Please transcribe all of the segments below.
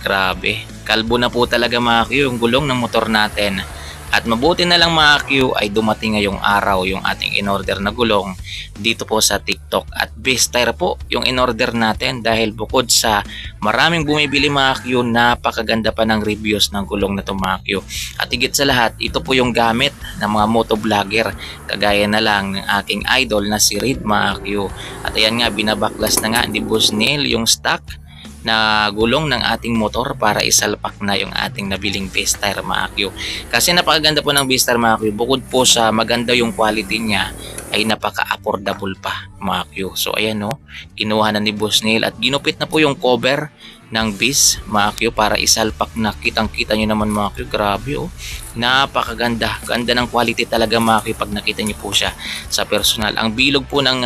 Grabe, kalbo na po talaga mga Q yung gulong ng motor natin. At mabuti na lang mga Q ay dumating ngayong araw yung ating in-order na gulong dito po sa TikTok. At best tire po yung in-order natin dahil bukod sa maraming bumibili mga Q, napakaganda pa ng reviews ng gulong na to mga Q. At higit sa lahat, ito po yung gamit ng mga motovlogger kagaya na lang ng aking idol na si Reed mga Q. At ayan nga, binabaklas na nga ni Boss Neil yung stock na gulong ng ating motor para isalpak na yung ating nabiling best tire mga Q. Kasi napakaganda po ng best tire mga Q. Bukod po sa maganda yung quality niya, ay napaka-affordable pa mga Q. So ayan no, kinuha na ni Boss Neil at ginupit na po yung cover ng bis mga Q para isalpak na. Kitang kita nyo naman mga Q, grabe oh, napakaganda, ganda ng quality talaga mga Q pag nakita nyo po siya sa personal. Ang bilog po ng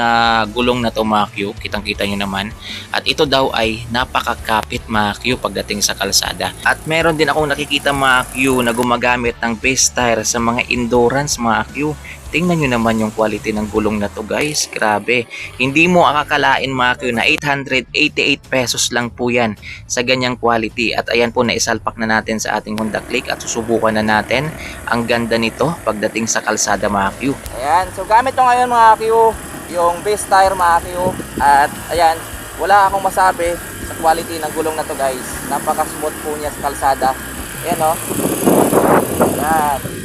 gulong na to mga Q, kitang kita nyo naman, at ito daw ay napakakapit mga Q pagdating sa kalsada. At meron din akong nakikita mga Q na gumagamit ng best tire sa mga endurance mga Q. Tingnan nyo naman yung quality ng gulong na to guys, grabe. Hindi mo akakalain mga Q na 888 pesos lang po yan sa ganyang quality. At ayan po, naisalpak na natin sa ating Honda Click at susubukan na natin ang ganda nito pagdating sa kalsada mga Q. Ayan, so gamit ko ngayon mga Q yung base tire mga Q. At ayan, wala akong masabi sa quality ng gulong na to guys. Napaka smooth po niya sa kalsada. Ayan o. Ayan.